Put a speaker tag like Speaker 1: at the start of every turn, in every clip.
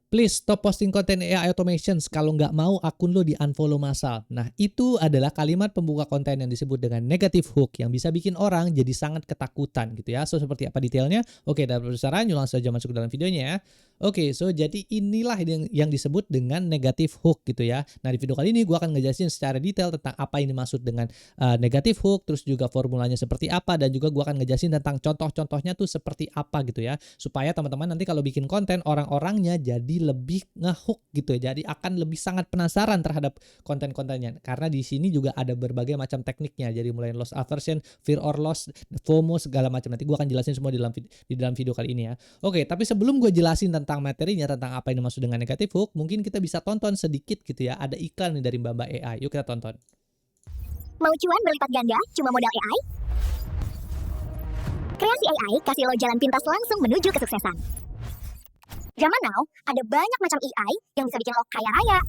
Speaker 1: please stop posting konten AI automations, kalau nggak mau akun lo di-unfollow massal. Nah, itu adalah kalimat pembuka konten yang disebut dengan negative hook yang bisa bikin orang jadi sangat ketakutan gitu ya. So, seperti apa detailnya? Oke, dan saran yuk langsung saja masuk ke dalam videonya ya. Oke, so jadi inilah yang disebut dengan negative hook gitu ya. Nah, di video kali ini gue akan ngejelasin secara detail tentang apa ini maksud dengan negative hook, terus juga formulanya seperti apa, dan juga gue akan ngejelasin tentang contoh-contohnya tuh seperti apa gitu ya. Supaya teman-teman nanti kalau bikin konten, orang-orangnya jadi lebih ngehook gitu ya. Jadi akan lebih sangat penasaran terhadap konten-kontennya. Karena di sini juga ada berbagai macam tekniknya. Jadi mulai loss aversion, fear or loss, FOMO, segala macam. Nanti gue akan jelasin semua di dalam video kali ini ya. Oke, tapi sebelum gue jelasin tentang materinya, tentang apa yang dimaksud dengan negative hook, mungkin kita bisa tonton sedikit gitu ya. Ada iklan nih dari Mbak AI. Yuk kita tonton.
Speaker 2: Mau cuan berlipat ganda cuma modal AI? Kreasi AI kasih lo jalan pintas langsung menuju kesuksesan. Zaman now, ada banyak macam AI yang bisa bikin lo kaya raya.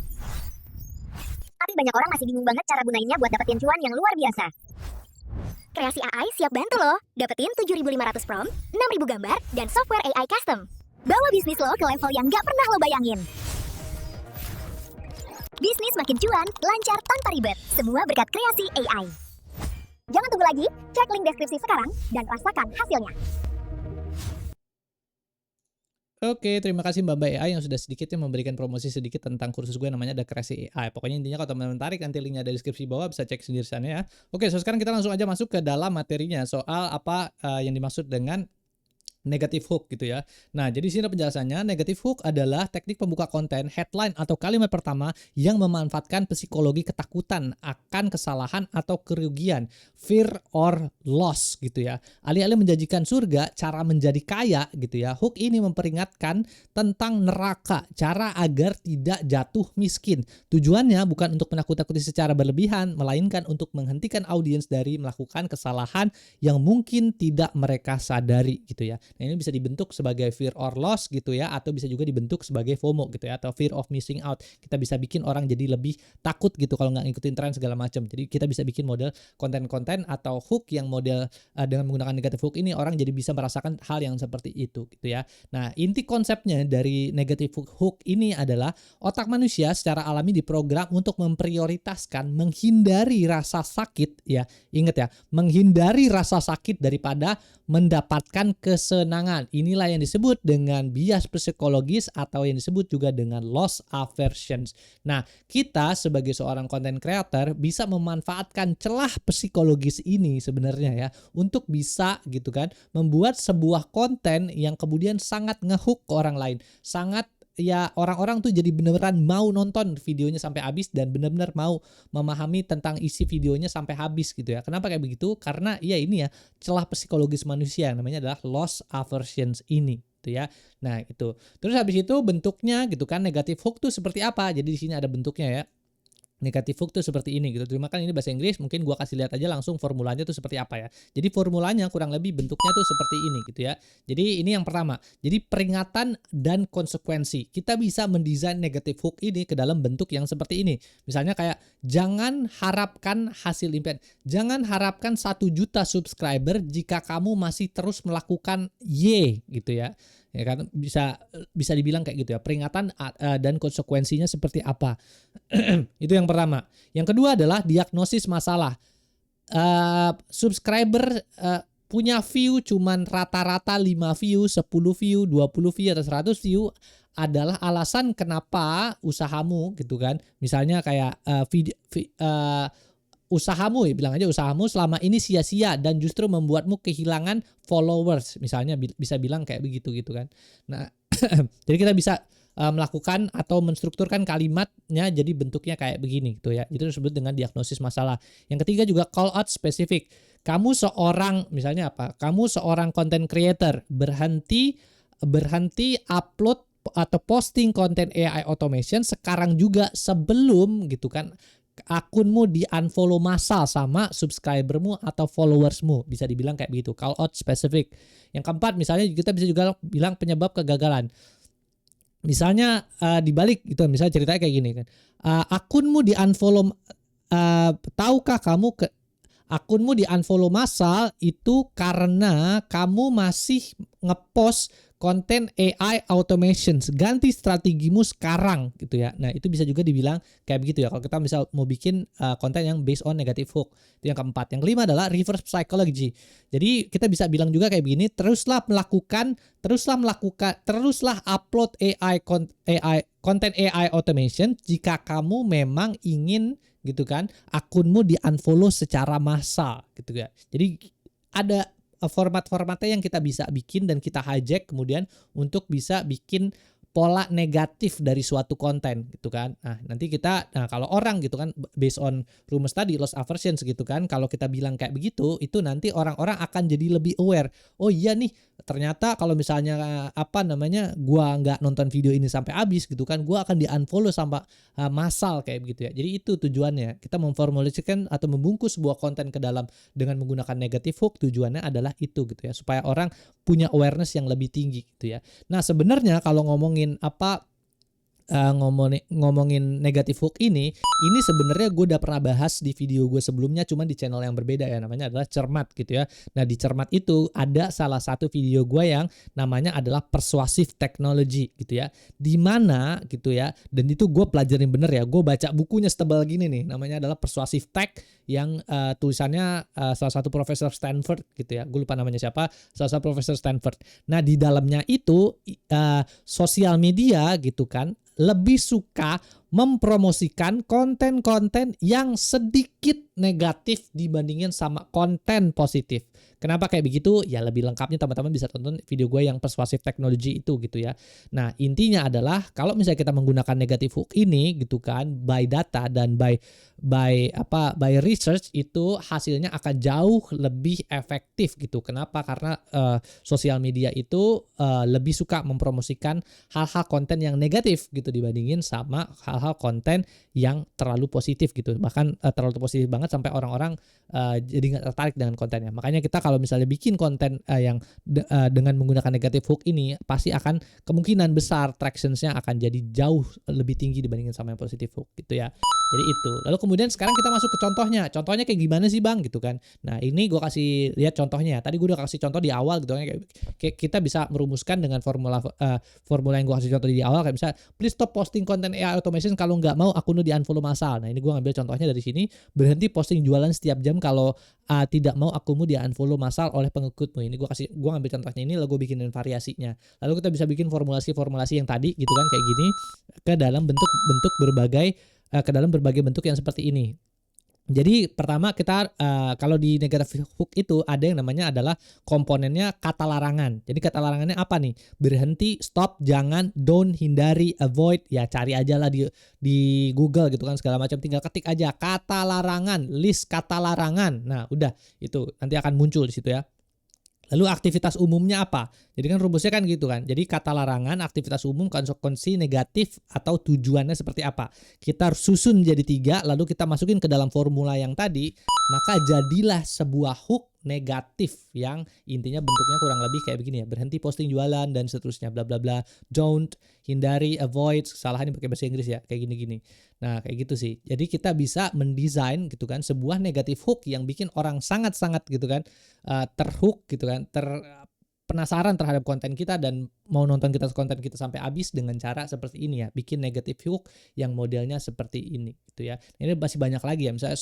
Speaker 2: Tapi banyak orang masih bingung banget cara gunainnya buat dapetin cuan yang luar biasa. Kreasi AI siap bantu lo dapetin 7.500 prompt, 6.000 gambar, dan software AI custom. Bawa bisnis lo ke level yang gak pernah lo bayangin. Bisnis makin cuan, lancar tanpa ribet. Semua berkat kreasi AI. Jangan tunggu lagi, cek link deskripsi sekarang dan rasakan hasilnya.
Speaker 1: Oke, terima kasih Mbak AI yang sudah sedikitnya memberikan promosi sedikit tentang kursus gue namanya ada Kreasi AI. Pokoknya intinya kalau teman-teman tertarik, nanti linknya ada di deskripsi bawah, bisa cek sendiri sana ya. Oke, so sekarang kita langsung aja masuk ke dalam materinya soal apa yang dimaksud dengan negative hook gitu ya. Nah, jadi sini penjelasannya, negative hook adalah teknik pembuka konten, headline atau kalimat pertama yang memanfaatkan psikologi ketakutan akan kesalahan atau kerugian, fear or loss gitu ya. Alih-alih menjanjikan surga, cara menjadi kaya gitu ya. Hook ini memperingatkan tentang neraka, cara agar tidak jatuh miskin. Tujuannya bukan untuk menakut-nakuti secara berlebihan, melainkan untuk menghentikan audiens dari melakukan kesalahan yang mungkin tidak mereka sadari gitu ya. Nah, ini bisa dibentuk sebagai fear or loss gitu ya, atau bisa juga dibentuk sebagai FOMO gitu ya, atau fear of missing out. Kita bisa bikin orang jadi lebih takut gitu kalau nggak ngikutin tren segala macam. Jadi kita bisa bikin model konten-konten atau hook yang model dengan menggunakan negative hook ini, orang jadi bisa merasakan hal yang seperti itu gitu ya. Nah, inti konsepnya dari negative hook ini adalah otak manusia secara alami diprogram untuk memprioritaskan menghindari rasa sakit ya. Ingat ya, menghindari rasa sakit daripada mendapatkan kesenangan. Inilah yang disebut dengan bias psikologis atau yang disebut juga dengan loss aversions. Nah, kita sebagai seorang content creator bisa memanfaatkan celah psikologis ini sebenarnya ya, untuk bisa gitu kan membuat sebuah konten yang kemudian sangat ngehook ke orang lain. Sangat ya, orang-orang tuh jadi beneran mau nonton videonya sampai habis dan benar-benar mau memahami tentang isi videonya sampai habis gitu ya. Kenapa kayak begitu? Karena ya ini ya, celah psikologis manusia namanya adalah loss aversions ini gitu ya. Nah, itu. Terus habis itu bentuknya gitu kan, negative hook tuh seperti apa? Jadi di sini ada bentuknya ya. Negative hook tuh seperti ini gitu. Terima kasih, ini bahasa Inggris, mungkin gua kasih lihat aja langsung formulanya tuh seperti apa ya. Jadi formulanya kurang lebih bentuknya tuh seperti ini gitu ya. Jadi ini yang pertama. Jadi peringatan dan konsekuensi. Kita bisa mendesain negative hook ini ke dalam bentuk yang seperti ini. Misalnya kayak jangan harapkan hasil impian. Jangan harapkan 1 juta subscriber jika kamu masih terus melakukan Y gitu ya. Ya kan, bisa dibilang kayak gitu ya, peringatan dan konsekuensinya seperti apa. Itu yang pertama. Yang kedua adalah diagnosis masalah. Subscriber punya view cuman rata-rata 5 view, 10 view, 20 view atau 100 view adalah alasan kenapa usahamu gitu kan. Misalnya kayak usahamu ya, bilang aja usahamu selama ini sia-sia dan justru membuatmu kehilangan followers, misalnya bisa bilang kayak begitu gitu kan. Nah, jadi kita bisa melakukan atau menstrukturkan kalimatnya jadi bentuknya kayak begini gitu ya. Itu disebut dengan diagnosis masalah. Yang ketiga juga call out spesifik. Kamu seorang, misalnya apa? Kamu seorang content creator, berhenti upload atau posting konten AI automation sekarang juga sebelum gitu kan akunmu di unfollow massal sama subscribermu atau followersmu, bisa dibilang kayak begitu, call out specific. Yang keempat misalnya kita bisa juga bilang penyebab kegagalan. Misalnya dibalik gitu, misalnya ceritanya kayak gini kan, akunmu di unfollow, tahukah kamu akunmu di unfollow massal itu karena kamu masih ngepost content AI automations, ganti strategimu sekarang gitu ya. Nah, itu bisa juga dibilang kayak begitu ya. Kalau kita misal mau bikin konten yang based on negative hook. Itu yang keempat. Yang kelima adalah reverse psychology. Jadi kita bisa bilang juga kayak begini, teruslah upload content AI automation jika kamu memang ingin gitu kan akunmu di unfollow secara massal gitu ya. Jadi ada format-formatnya yang kita bisa bikin dan kita hijack kemudian untuk bisa bikin pola negatif dari suatu konten gitu kan. Nah, nanti kalau orang gitu kan based on rumus tadi loss aversion gitu kan, kalau kita bilang kayak begitu, itu nanti orang-orang akan jadi lebih aware. Oh iya nih, ternyata kalau misalnya gua nggak nonton video ini sampai habis gitu kan, gua akan di-unfollow sampai massal kayak begitu ya. Jadi itu tujuannya. Kita memformulasikan atau membungkus sebuah konten ke dalam dengan menggunakan negative hook, tujuannya adalah itu gitu ya, supaya orang punya awareness yang lebih tinggi gitu ya. Nah, sebenarnya kalau ngomongin ngomongin negative hook ini sebenarnya gue udah pernah bahas di video gue sebelumnya, cuman di channel yang berbeda ya, namanya adalah Cermat gitu ya. Nah, di Cermat itu ada salah satu video gue yang namanya adalah persuasive technology gitu ya, dimana gitu ya, dan itu gue pelajarin bener ya, gue baca bukunya setebal gini nih, namanya adalah persuasive tech yang tulisannya salah satu profesor Stanford gitu ya, gue lupa namanya siapa, salah satu profesor Stanford. Nah, di dalamnya itu sosial media gitu kan lebih suka mempromosikan konten-konten yang sedikit negatif dibandingin sama konten positif. Kenapa kayak begitu? Ya lebih lengkapnya teman-teman bisa tonton video gue yang persuasive technology itu gitu ya. Nah, intinya adalah kalau misalnya kita menggunakan negative hook ini gitu kan, by data dan by research, itu hasilnya akan jauh lebih efektif gitu. Kenapa? Karena sosial media itu lebih suka mempromosikan hal-hal konten yang negatif gitu dibandingin sama hal-hal konten yang terlalu positif gitu. Bahkan terlalu positif banget sampai orang-orang jadi nggak tertarik dengan kontennya. Makanya kita kalau misalnya bikin konten yang dengan menggunakan negative hook ini, pasti akan kemungkinan besar tractionsnya akan jadi jauh lebih tinggi dibandingin sama yang positive hook gitu ya. Jadi itu. Lalu kemudian sekarang kita masuk ke contohnya. Contohnya kayak gimana sih Bang gitu kan. Nah, ini gue kasih lihat contohnya. Tadi gue udah kasih contoh di awal gitu kan. Kayak kita bisa merumuskan dengan formula yang gue kasih contoh di awal. Kayak misalnya, please stop posting content AI automation, kalau nggak mau akun lu di unfollow massal. Nah, ini gue ngambil contohnya dari sini. Berhenti posting jualan setiap jam kalau tidak mau akunmu di unfollow massal oleh pengikutmu. Ini gue ngambil contohnya ini, lalu gue bikinin variasinya. Lalu kita bisa bikin formulasi yang tadi gitu kan kayak gini ke dalam bentuk berbagai bentuk yang seperti ini. Jadi pertama kita kalau di negative hook itu ada yang namanya adalah komponennya kata larangan. Jadi kata larangannya apa nih? Berhenti, stop, jangan, don't, hindari, avoid. Ya cari aja lah di Google gitu kan segala macam. Tinggal ketik aja kata larangan, list kata larangan. Nah udah itu nanti akan muncul di situ ya. Lalu aktivitas umumnya apa? Jadi kan rumusnya kan gitu kan. Jadi kata larangan, aktivitas umum, konsekuensi negatif atau tujuannya seperti apa. Kita susun jadi 3, lalu kita masukin ke dalam formula yang tadi, maka jadilah sebuah hook negatif yang intinya bentuknya kurang lebih kayak begini ya. Berhenti posting jualan dan seterusnya bla bla bla. Don't, hindari, avoid, kesalahan ini pakai bahasa Inggris ya, kayak gini-gini. Nah, kayak gitu sih. Jadi kita bisa mendesain gitu kan sebuah negative hook yang bikin orang sangat-sangat gitu kan terhook gitu kan, penasaran terhadap konten kita dan mau nonton konten kita sampai habis dengan cara seperti ini ya, bikin negative hook yang modelnya seperti ini gitu ya. Ini masih banyak lagi ya, misalnya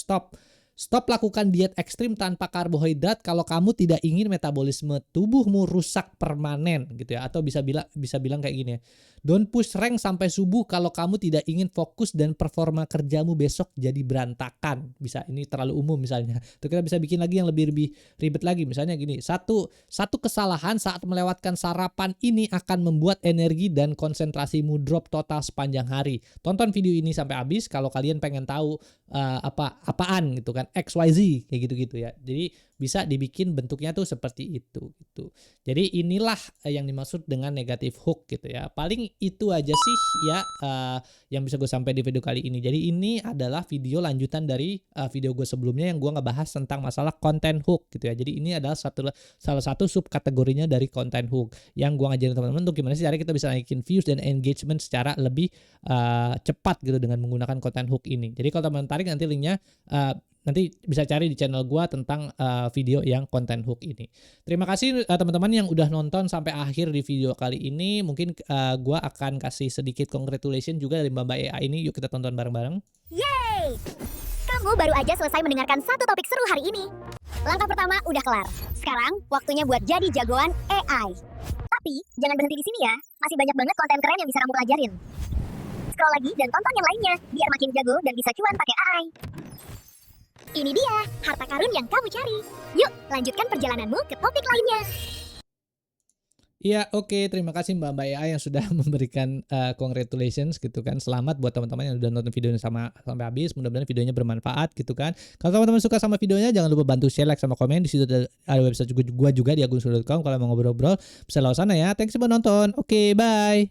Speaker 1: stop lakukan diet ekstrim tanpa karbohidrat kalau kamu tidak ingin metabolisme tubuhmu rusak permanen gitu ya. Atau bisa bilang kayak gini ya. Don't push rank sampai subuh kalau kamu tidak ingin fokus dan performa kerjamu besok jadi berantakan. Bisa, ini terlalu umum misalnya. Atau kita bisa bikin lagi yang lebih ribet lagi. Misalnya gini, satu kesalahan saat melewatkan sarapan ini akan membuat energi dan konsentrasimu drop total sepanjang hari. Tonton video ini sampai habis kalau kalian pengen tahu apaan gitu kan, XYZ kayak gitu-gitu ya. Jadi bisa dibikin bentuknya tuh seperti itu gitu. Jadi inilah yang dimaksud dengan negative hook gitu ya. Paling itu aja sih ya yang bisa gue sampaikan di video kali ini. Jadi ini adalah video lanjutan dari video gue sebelumnya yang gue ngebahas tentang masalah content hook gitu ya. Jadi ini adalah salah satu subkategorinya dari content hook yang gue ngajarin teman-teman untuk gimana sih cara kita bisa naikin views dan engagement secara lebih cepat gitu dengan menggunakan content hook ini. Jadi kalau teman-teman tertarik nanti linknya nanti bisa cari di channel gua tentang video yang konten hook ini. Terima kasih teman-teman yang udah nonton sampai akhir di video kali ini. Mungkin gua akan kasih sedikit congratulation juga dari Mbak AI ini. Yuk kita tonton bareng-bareng.
Speaker 2: Yeay! Kamu baru aja selesai mendengarkan satu topik seru hari ini. Langkah pertama udah kelar. Sekarang waktunya buat jadi jagoan AI. Tapi jangan berhenti di sini ya. Masih banyak banget konten keren yang bisa kamu pelajarin. Scroll lagi dan tonton yang lainnya biar makin jago dan bisa cuan pakai AI. Ini dia harta karun yang kamu cari. Yuk, lanjutkan perjalananmu ke topik lainnya.
Speaker 1: Iya, oke. Terima kasih Mbak AI yang sudah memberikan congratulations gitu kan. Selamat buat teman-teman yang udah nonton videonya sampai habis. Mudah-mudahan videonya bermanfaat gitu kan. Kalau teman-teman suka sama videonya, jangan lupa bantu share, like, sama komen. Di situ ada website gua juga di agunsudah.com. Kalau mau ngobrol-ngobrol bisa lewat sana ya. Thanks buat nonton. Oke, bye.